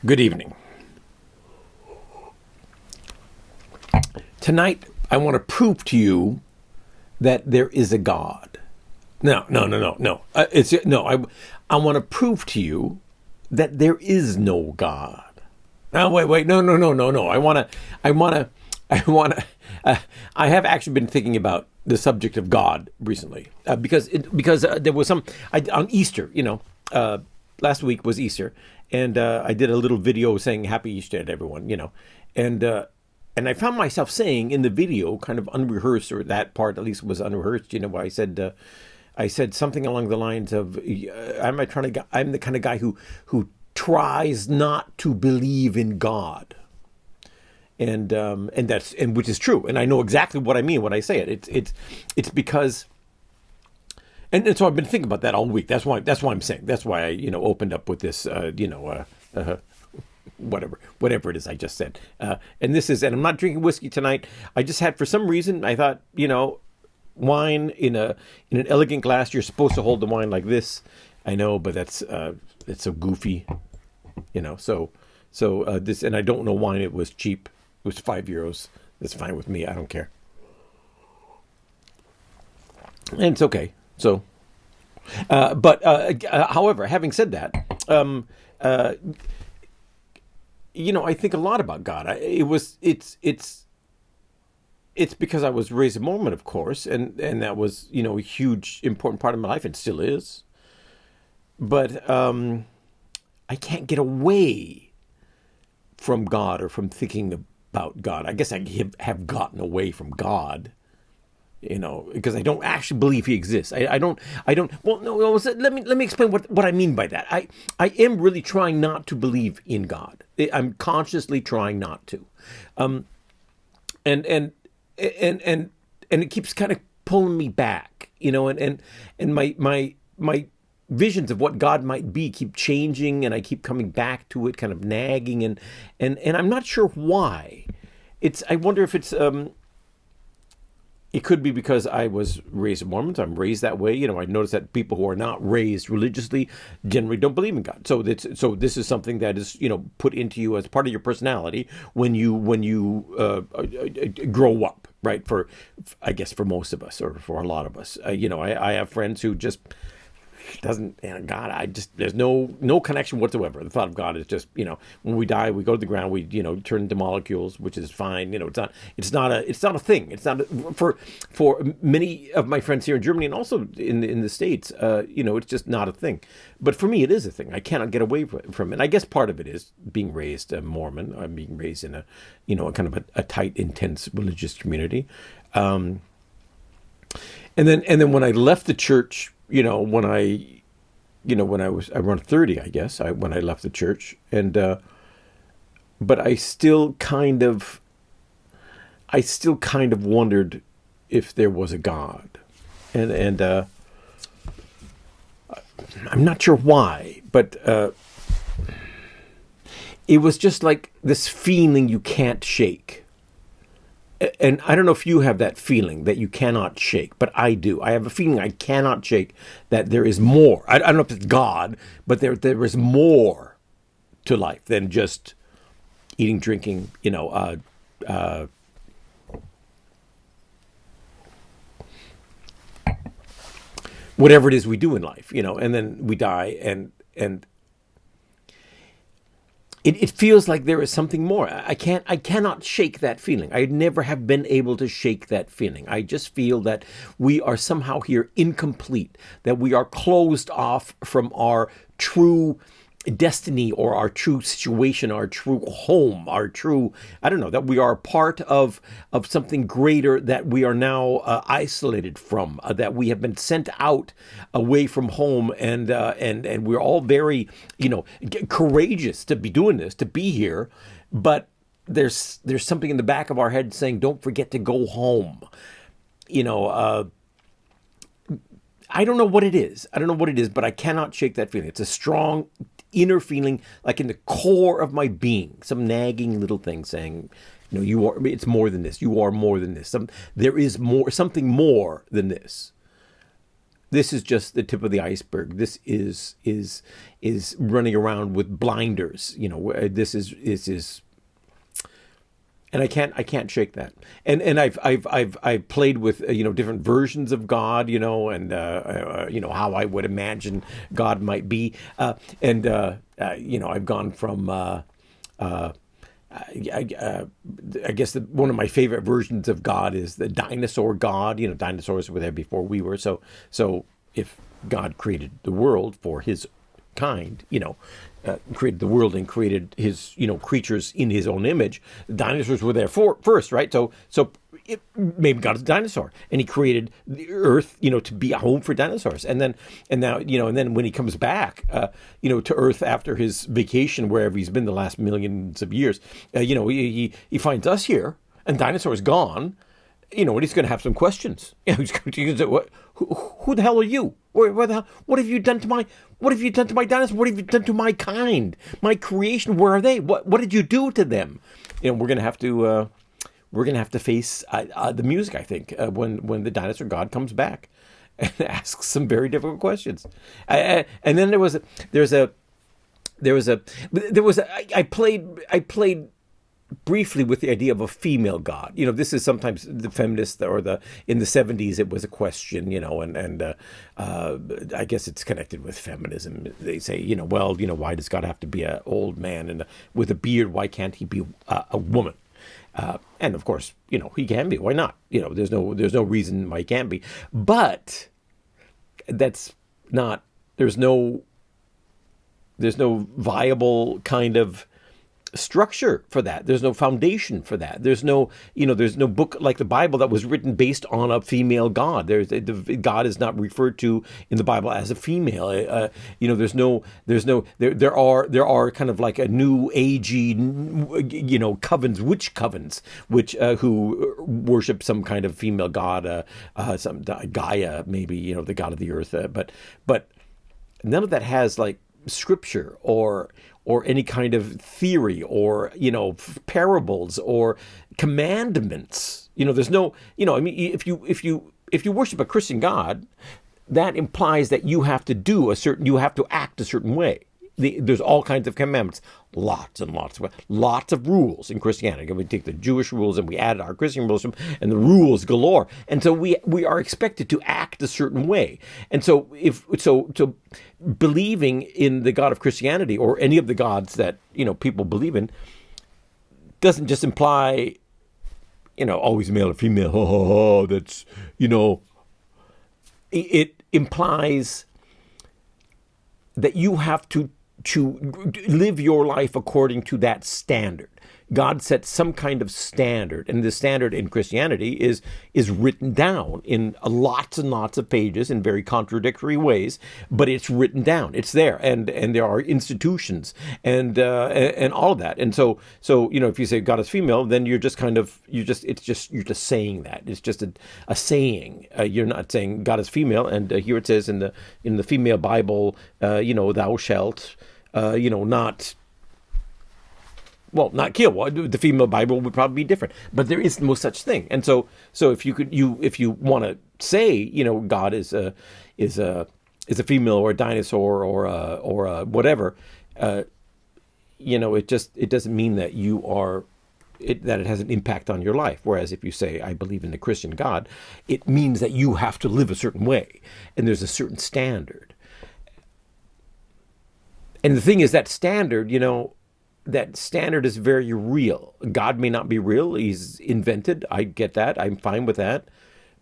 Good evening. Tonight, I want to prove to you that there is a God. No. I want to prove to you that there is no God. No, wait. No. I have actually been thinking about the subject of God recently because there was on Easter. Last week was Easter, and I did a little video saying Happy Easter to everyone. And I found myself saying in the video, kind of unrehearsed, or that part at least was unrehearsed. Where I said something along the lines of, I'm the kind of guy who tries not to believe in God, and which is true, and I know exactly what I mean when I say it. It's because, and so I've been thinking about that all week. That's why I'm saying. That's why I opened up with this whatever it is I just said. And I'm not drinking whiskey tonight. I just had, for some reason, I thought, wine in an elegant glass. You're supposed to hold the wine like this. I know, but it's so goofy, So this, and I don't know wine. It was cheap. It was €5. That's fine with me. I don't care. And it's okay. So, however, having said that, I think a lot about God. It's because I was raised a Mormon, of course, and that was a huge important part of my life, and still is. But I can't get away from God or from thinking about God. I guess I have gotten away from God. Because I don't actually believe he exists. I don't. Well, no. Let me explain what I mean by that. I am really trying not to believe in God. I'm consciously trying not to, and it keeps kind of pulling me back. And my visions of what God might be keep changing, and I keep coming back to it, kind of nagging, and I'm not sure why. I wonder if it's. It could be because I was raised a Mormon. I'm raised that way. I notice that people who are not raised religiously generally don't believe in God. So this is something that is put into you as part of your personality when you grow up, right? I guess for most of us, or for a lot of us, I have friends who just doesn't, God, there's no connection whatsoever. The thought of God is just, when we die, we go to the ground, we, turn into molecules, which is fine. It's not a thing. It's not for many of my friends here in Germany, and also in the States, it's just not a thing. But for me, it is a thing. I cannot get away from it. And I guess part of it is being raised a Mormon. I'm being raised in a kind of a tight, intense religious community. And then when I left the church, when I was around 30, I guess, when I left the church, and but I still kind of wondered if there was a God, and I'm not sure why, but it was just like this feeling you can't shake. And I don't know if you have that feeling that you cannot shake, but I do. I have a feeling I cannot shake, that there is more. I don't know if it's God, but there is more to life than just eating, drinking, whatever it is we do in life, and then we die, and It feels like there is something more. I cannot shake that feeling. I never have been able to shake that feeling. I just feel that we are somehow here incomplete, that we are closed off from our true destiny, or our true situation, our true home, our true, I don't know, that we are part of something greater, that we are now isolated from, that we have been sent out away from home, and we're all very, courageous to be doing this, to be here, but there's something in the back of our head saying, don't forget to go home. I don't know what it is. But I cannot shake that feeling. It's a strong inner feeling, like in the core of my being, some nagging little thing saying, it's more than this. You are more than this. There is more, something more than this. This is just the tip of the iceberg. This is running around with blinders. This is, and I can't shake that. And I've played with different versions of God, how I would imagine God might be, and I've gone from I guess one of my favorite versions of God is the dinosaur God. Dinosaurs were there before we were. So if God created the world for his kind, created the world and created his, creatures in his own image, the dinosaurs were there first, right? So maybe God is a dinosaur, and he created the earth, to be a home for dinosaurs. And then when he comes back, to Earth after his vacation, wherever he's been the last millions of years, he finds us here, and dinosaurs gone. And he's going to have some questions. He's going to say, who the hell are you? What have you done to my dinosaurs? What have you done to my kind, my creation? Where are they? What did you do to them? We're going to have to face the music, I think, when the dinosaur God comes back and asks some very difficult questions. And then I played briefly with the idea of a female God. This is sometimes the feminists in the 70s, it was a question, and I guess it's connected with feminism. They say, why does God have to be an old man and with a beard? Why can't he be a woman? And of course, he can be. Why not? There's no reason why he can't be. But that's not. There's no viable kind of structure for that. There's no foundation for that. There's no book like the Bible that was written based on a female God. God is not referred to in the Bible as a female. There are kind of like a new agey, covens, witch covens, which who worship some kind of female god, some Gaia, maybe, the god of the earth. But none of that has like scripture or any kind of theory or parables or commandments. There's no, if you worship a Christian God, that implies that you have to act a certain way. There's all kinds of commandments, lots of rules in Christianity. We take the Jewish rules and we add our Christian rules, and the rules galore. And so we are expected to act a certain way. And so so believing in the God of Christianity or any of the gods that people believe in doesn't just imply always male or female. Oh, that's it implies that you have to live your life according to that standard. God sets some kind of standard, and the standard in Christianity is written down in lots and lots of pages in very contradictory ways, but it's written down. It's there, and there are institutions and all of that. And so if you say God is female, then you're just saying that. It's just a saying. You're not saying God is female. And here it says in the female Bible, thou shalt, not kill. Well, the female Bible would probably be different, but there is no such thing. And so if you want to say, God is a female or a dinosaur or a whatever, it doesn't mean that that it has an impact on your life. Whereas if you say, I believe in the Christian God, it means that you have to live a certain way, and there's a certain standard. And the thing is, that standard is very real. God may not be real. He's invented. I get that. I'm fine with that.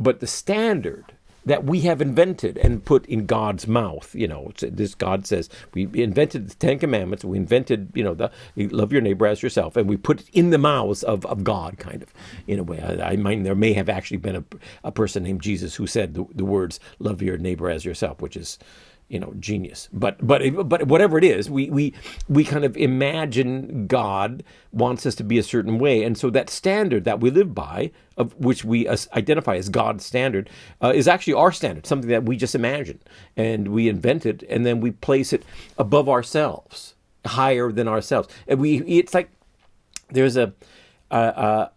But the standard that we have invented and put in God's mouth, this God says, we invented the Ten Commandments. We invented, you love your neighbor as yourself. And we put it in the mouths of God, kind of, in a way. I mean, there may have actually been a person named Jesus who said the words, love your neighbor as yourself, which is, genius. But whatever it is, we kind of imagine God wants us to be a certain way, and so that standard that we live by, of which we identify as God's standard, is actually our standard, something that we just imagine and we invented, and then we place it above ourselves, higher than ourselves, and it's like there's I've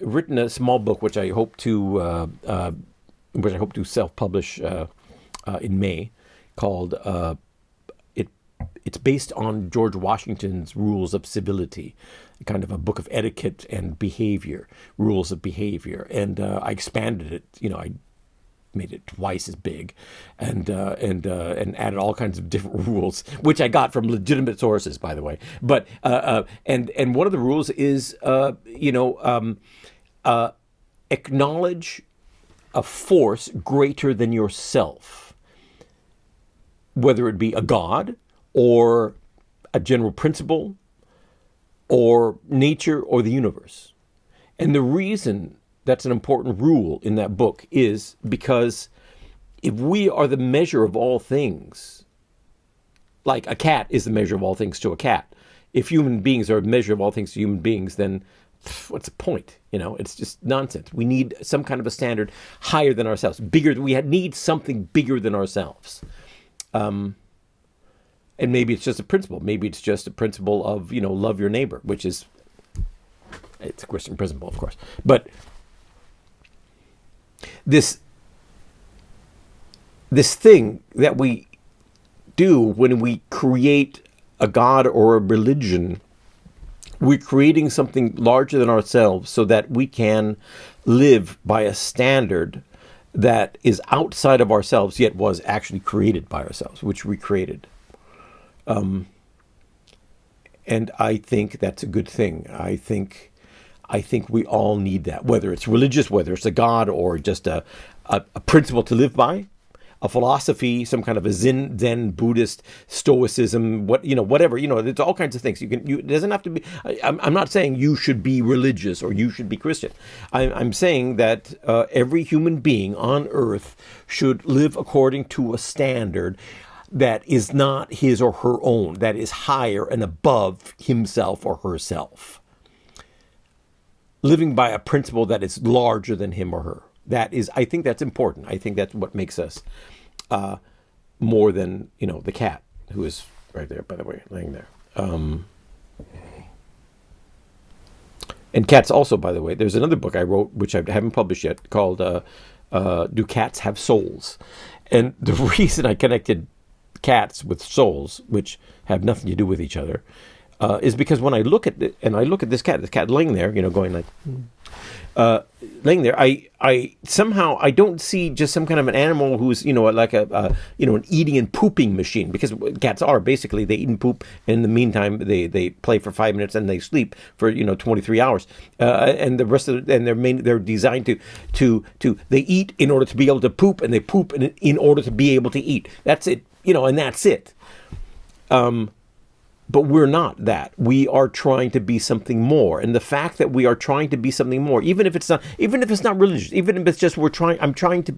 written a small book which I hope to self-publish. in May called it. It's based on George Washington's Rules of Civility, kind of a book of etiquette and behavior, rules of behavior, and I expanded it. I made it twice as big, and added all kinds of different rules, which I got from legitimate sources, by the way. But and one of the rules is acknowledge a force greater than yourself, whether it be a god or a general principle or nature or the universe. And the reason that's an important rule in that book is because if we are the measure of all things, like a cat is the measure of all things to a cat, if human beings are a measure of all things to human beings, then what's the point? It's just nonsense. We need some kind of a standard higher than ourselves, bigger. We need something bigger than ourselves. And maybe it's just a principle. Maybe it's just a principle of, love your neighbor, which is, it's a Christian principle, of course. But this thing that we do when we create a god or a religion, we're creating something larger than ourselves so that we can live by a standard that is outside of ourselves, yet was actually created by ourselves, which we created. And I think that's a good thing. I think we all need that, whether it's religious, whether it's a god, or just a principle to live by, a philosophy, some kind of a Zen Buddhist Stoicism, whatever. There's all kinds of things. It doesn't have to be. I'm not saying you should be religious or you should be Christian. I'm saying that every human being on earth should live according to a standard that is not his or her own, that is higher and above himself or herself. Living by a principle that is larger than him or her. I think that's important. I think that's what makes us more than, the cat, who is right there, by the way, laying there. And cats also, by the way, there's another book I wrote, which I haven't published yet, called Do Cats Have Souls? And the reason I connected cats with souls, which have nothing to do with each other, is because when I look at this cat laying there, going like, laying there, I somehow I don't see just some kind of an animal who's like an eating and pooping machine, because cats are basically, they eat and poop, and in the meantime they play for 5 minutes and they sleep for 23 hours, and the rest of they're designed to they eat in order to be able to poop, and they poop in order to be able to eat. That's it, and that's it. But we're not that. We are trying to be something more, and the fact that we are trying to be something more, even if it's not religious, even if it's just I'm trying to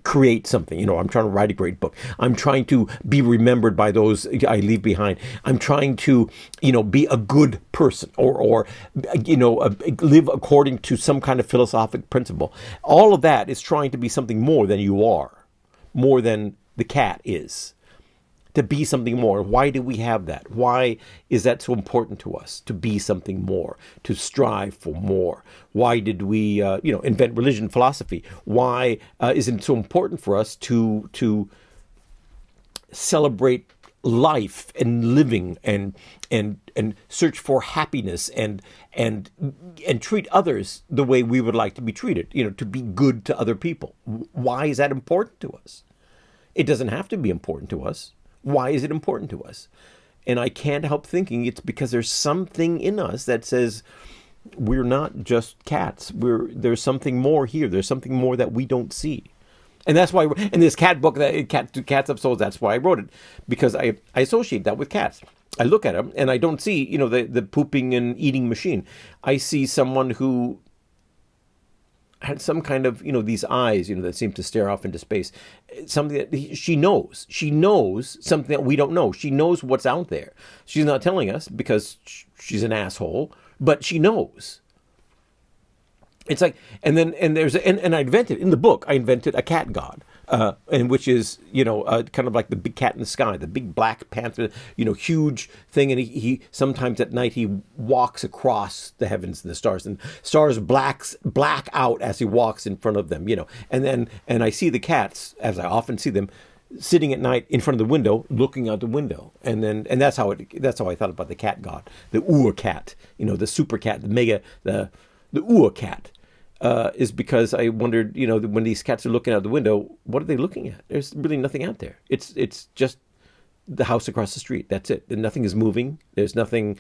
create something. I'm trying to write a great book. I'm trying to be remembered by those I leave behind. I'm trying to, be a good person, or live according to some kind of philosophic principle. All of that is trying to be something more than you are, more than the cat is. To be something more. Why do we have that? Why is that so important to us, to be something more, to strive for more? Why did we, invent religion, philosophy? Why is it so important for us to celebrate life and living and search for happiness and treat others the way we would like to be treated? To be good to other people. Why is that important to us? It doesn't have to be important to us. Why is it important to us? And I can't help thinking it's because there's something in us that says we're not just cats. There's something more here. There's something more that we don't see. And that's why in this cat book, Cats Have Souls, that's why I wrote it, because I associate that with cats. I look at them and I don't see, the pooping and eating machine. I see someone who had some kind of, these eyes, that seem to stare off into space. Something that she knows. She knows something that we don't know. She knows what's out there. She's not telling us because she's an asshole, but she knows. It's like, and I invented, in the book, I invented a cat god. and which is, kind of like the big cat in the sky, the big black panther, huge thing. And he sometimes at night he walks across the heavens and the stars, and stars black out as he walks in front of them, and I see the cats, as I often see them, sitting at night in front of the window, looking out the window, and that's how I thought about the cat god, the Ur cat, the super cat, the Ur cat. Is because I wondered, when these cats are looking out the window, what are they looking at? There's really nothing out there. It's just the house across the street. That's it. And nothing is moving. There's nothing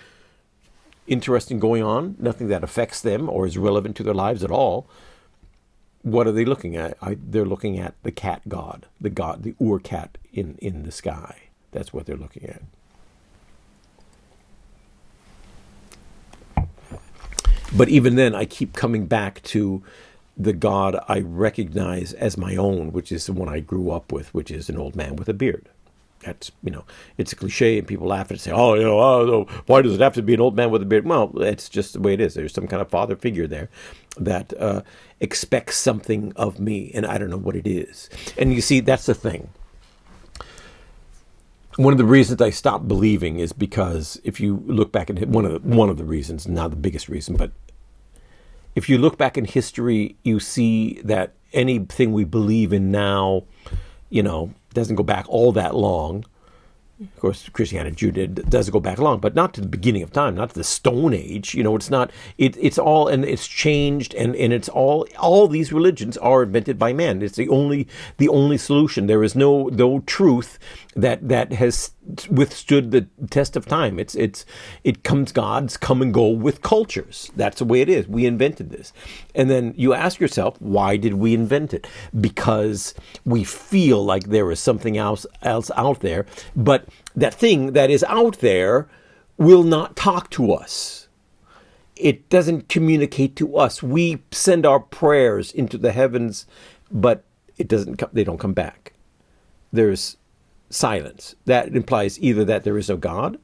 interesting going on. Nothing that affects them or is relevant to their lives at all. What are they looking at? They're looking at the cat god, the Ur cat in the sky. That's what they're looking at. But even then, I keep coming back to the God I recognize as my own, which is the one I grew up with, which is an old man with a beard. That's, it's a cliche, and people laugh and say, why does it have to be an old man with a beard? Well, it's just the way it is. There's some kind of father figure there that expects something of me, and I don't know what it is. And you see, that's the thing. One of the reasons I stopped believing is because if you look back at one of the reasons, not the biggest reason, but if you look back in history, you see that anything we believe in now, doesn't go back all that long. Of course, Christianity, Judaism doesn't go back long, but not to the beginning of time, not to the Stone Age. It's not. It's all, and it's changed, and it's all these religions are invented by man. It's the only solution. There is no truth that has withstood the test of time. Gods come and go with cultures. That's the way it is. We invented this, and then you ask yourself, why did we invent it? Because we feel like there is something else out there, but that thing that is out there will not talk to us. It doesn't communicate to us. We send our prayers into the heavens, but they don't come back. There's silence. That implies either that there is no God,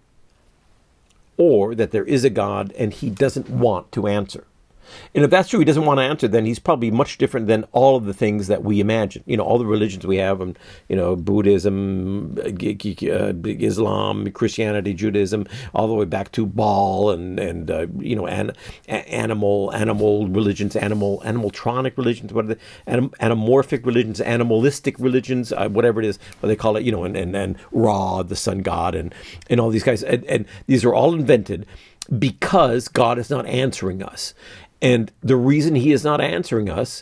or that there is a God and he doesn't want to answer. And if that's true, he doesn't want to answer, then he's probably much different than all of the things that we imagine. All the religions we have, Buddhism, Islam, Christianity, Judaism, all the way back to Baal and animal religions, animaltronic religions, what are they? Anamorphic religions, animalistic religions, whatever it is, what they call it, and Ra, the sun god, and all these guys. And these are all invented because God is not answering us. And the reason he is not answering us,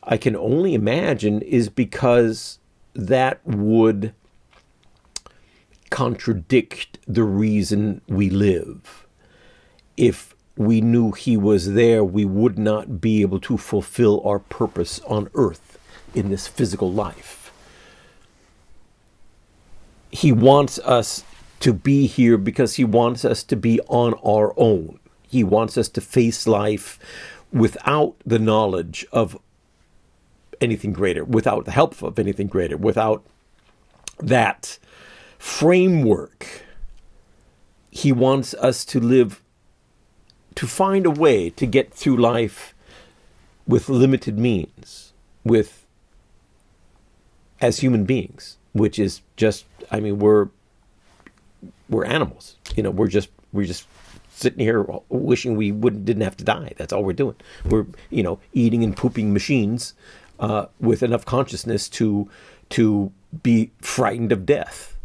I can only imagine, is because that would contradict the reason we live. If we knew he was there, we would not be able to fulfill our purpose on earth in this physical life. He wants us to be here because he wants us to be on our own. He wants us to face life without the knowledge of anything greater, without the help of anything greater, without that framework. He wants us to live, to find a way to get through life with limited means, as human beings, which is just, we're animals. We're just sitting here wishing we didn't have to die. That's all we're doing. We're, eating and pooping machines with enough consciousness to be frightened of death.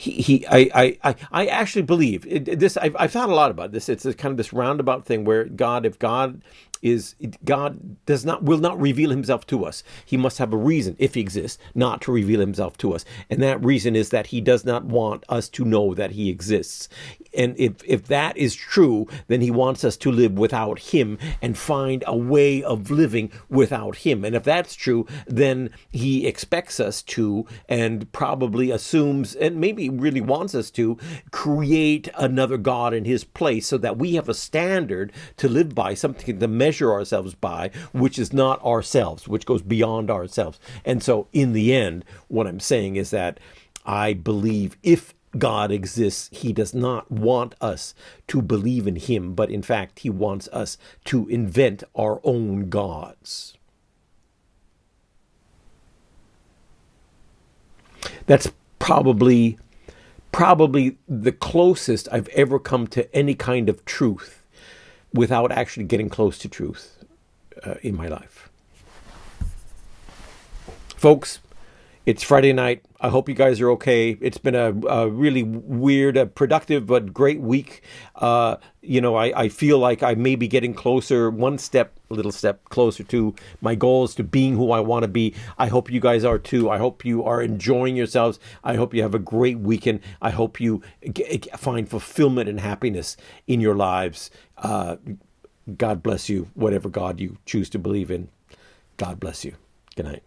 I actually believe this. I've thought a lot about this. It's kind of this roundabout thing where if God will not reveal himself to us. He must have a reason, if he exists, not to reveal himself to us. And that reason is that he does not want us to know that he exists. And if that is true, then he wants us to live without him and find a way of living without him. And if that's true, then he expects us to, and probably assumes, and maybe really wants us to, create another God in his place so that we have a standard to live by, something to measure ourselves by, which is not ourselves, which goes beyond ourselves. And so in the end, what I'm saying is that I believe if God exists, he does not want us to believe in him, but in fact, he wants us to invent our own gods. That's probably the closest I've ever come to any kind of truth without actually getting close to truth in my life. Folks, it's Friday night. I hope you guys are okay. It's been a really weird, productive, but great week. I feel like I may be getting closer, little step closer to my goals, to being who I want to be. I hope you guys are too. I hope you are enjoying yourselves. I hope you have a great weekend. I hope you find fulfillment and happiness in your lives. God bless you, whatever God you choose to believe in. God bless you. Good night.